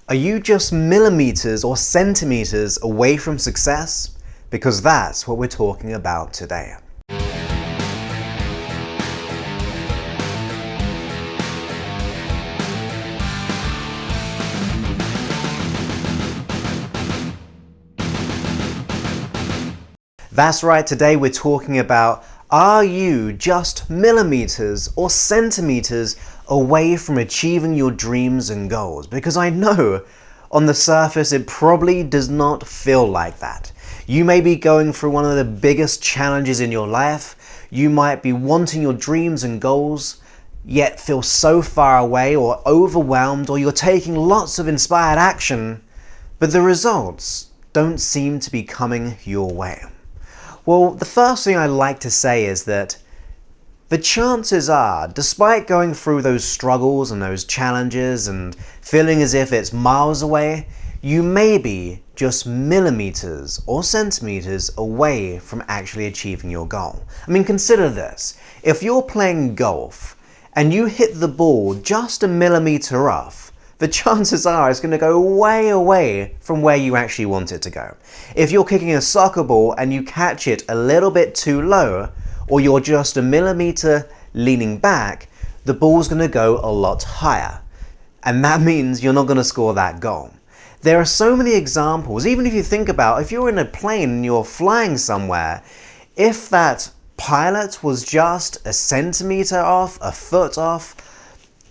Are you just millimeters or centimeters away from success? Because that's what we're talking about today. That's right, today we're talking about, are you just millimeters or centimeters away from achieving your dreams and goals? Because I know on the surface it probably does not feel like that. You may be going through one of the biggest challenges in your life. You might be wanting your dreams and goals, yet feel so far away or overwhelmed, or you're taking lots of inspired action, but the results don't seem to be coming your way. Well, the first thing I'd like to say is that the chances are, despite going through those struggles and those challenges and feeling as if it's miles away, you may be just millimeters or centimeters away from actually achieving your goal. I mean, consider this. If you're playing golf and you hit the ball just a millimeter off, the chances are it's going to go way away from where you actually want it to go. If you're kicking a soccer ball and you catch it a little bit too low, or you're just a millimeter leaning back, the ball's going to go a lot higher. And that means you're not going to score that goal. There are so many examples, even if you think about, if you're in a plane and you're flying somewhere, if that pilot was just a centimeter off, a foot off,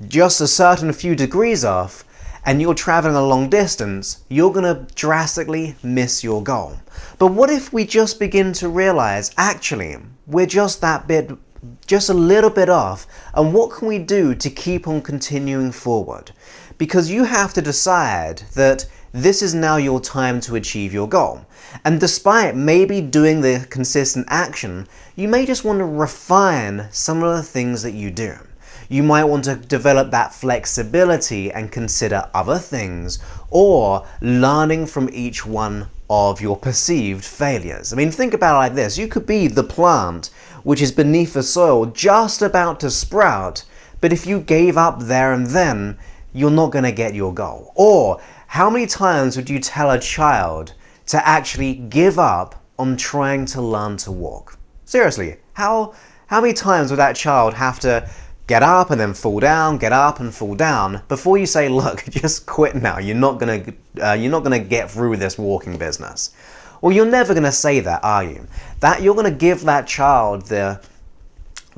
just a certain few degrees off, and you're traveling a long distance, you're going to drastically miss your goal. But what if we just begin to realize, actually, we're just a little bit off, and what can we do to keep on continuing forward? Because you have to decide that this is now your time to achieve your goal. And despite maybe doing the consistent action, you may just want to refine some of the things that you do. You might want to develop that flexibility and consider other things, or learning from each one of your perceived failures. I mean, think about it like this. You could be the plant which is beneath the soil, just about to sprout, but if you gave up there and then, you're not going to get your goal. Or how many times would you tell a child to actually give up on trying to learn to walk? Seriously, how many times would that child have to get up and then fall down, get up and fall down, before you say, look, just quit now, you're not gonna get through this walking business? Well, you're never gonna say that, are you? That you're gonna give that child the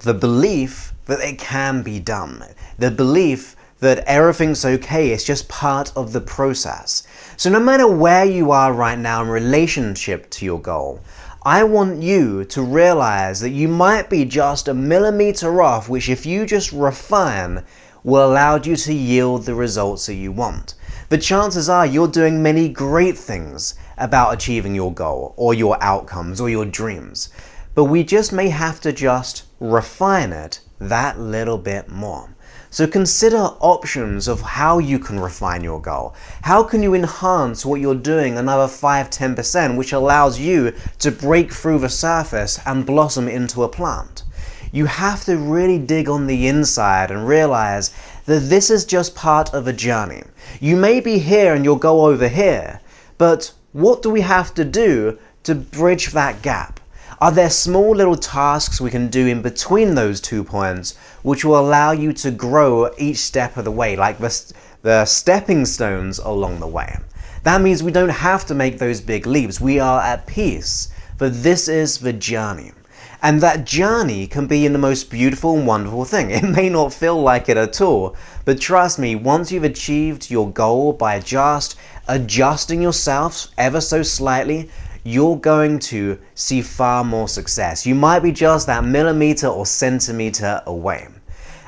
belief that it can be done, the belief that everything's okay, it's just part of the process. So no matter where you are right now in relationship to your goal, I want you to realize that you might be just a millimeter off, which if you just refine, will allow you to yield the results that you want. The chances are you're doing many great things about achieving your goal, or your outcomes, or your dreams. But we just may have to just refine it that little bit more. So consider options of how you can refine your goal. How can you enhance what you're doing another 5-10%, which allows you to break through the surface and blossom into a plant? You have to really dig on the inside and realize that this is just part of a journey. You may be here and you'll go over here, but what do we have to do to bridge that gap? Are there small little tasks we can do in between those 2 points which will allow you to grow each step of the way, like the stepping stones along the way? That means we don't have to make those big leaps. We are at peace, but this is the journey. And that journey can be the most beautiful and wonderful thing. It may not feel like it at all, but trust me, once you've achieved your goal by just adjusting yourself ever so slightly, you're going to see far more success. You might be just that millimeter or centimeter away.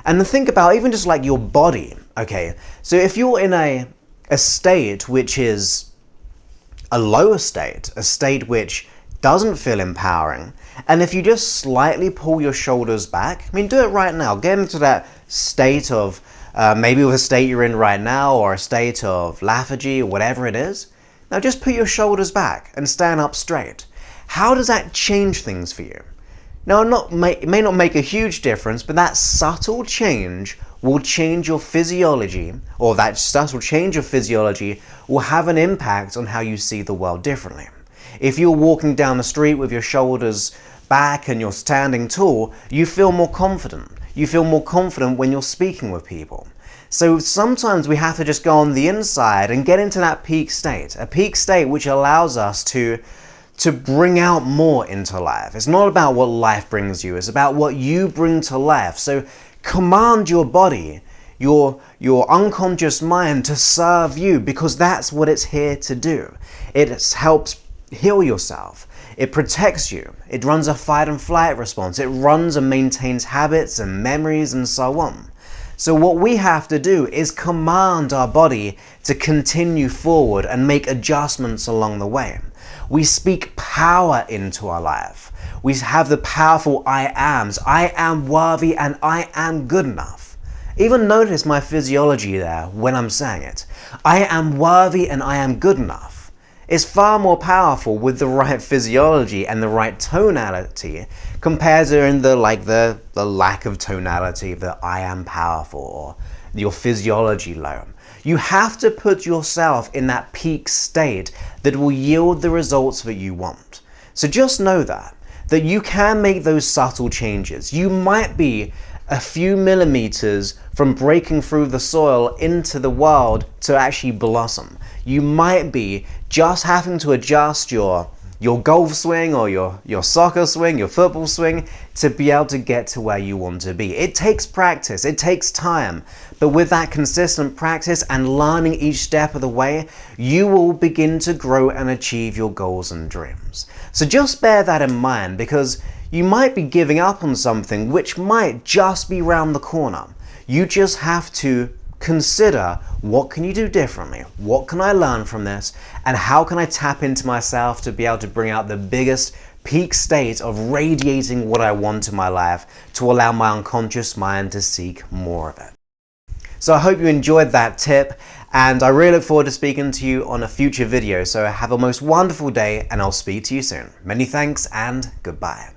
And think about even just like your body, okay? So if you're in a state which is a lower state, a state which doesn't feel empowering, and if you just slightly pull your shoulders back, I mean, do it right now. Get into that state of, maybe with a state you're in right now, or a state of lethargy, or whatever it is. Now just put your shoulders back and stand up straight. How does that change things for you? Now, it may not make a huge difference, but that subtle change will change your physiology, or that stress will change your physiology, will have an impact on how you see the world differently. If you're walking down the street with your shoulders back and you're standing tall, you feel more confident. You feel more confident when you're speaking with people. So sometimes we have to just go on the inside and get into that peak state, a peak state which allows us to bring out more into life. It's not about what life brings you, it's about what you bring to life. So command your body, your unconscious mind to serve you, because that's what it's here to do. It helps heal yourself. It protects you. It runs a fight and flight response. It runs and maintains habits and memories and so on. So what we have to do is command our body to continue forward and make adjustments along the way. We speak power into our life. We have the powerful I ams. I am worthy and I am good enough. Even notice my physiology there when I'm saying it. I am worthy and I am good enough. It's far more powerful with the right physiology and the right tonality compared to the lack of tonality, the I am powerful or your physiology low. You have to put yourself in that peak state that will yield the results that you want. So just know that you can make those subtle changes. You might be a few millimeters from breaking through the soil into the world to actually blossom. You might be just having to adjust your golf swing or your soccer swing, your football swing, to be able to get to where you want to be. It takes practice, it takes time, but with that consistent practice and learning each step of the way, you will begin to grow and achieve your goals and dreams. So just bear that in mind, because you might be giving up on something which might just be round the corner. You just have to consider, what can you do differently? What can I learn from this? And how can I tap into myself to be able to bring out the biggest peak state of radiating what I want in my life to allow my unconscious mind to seek more of it? So I hope you enjoyed that tip, and I really look forward to speaking to you on a future video. So have a most wonderful day, and I'll speak to you soon. Many thanks and goodbye.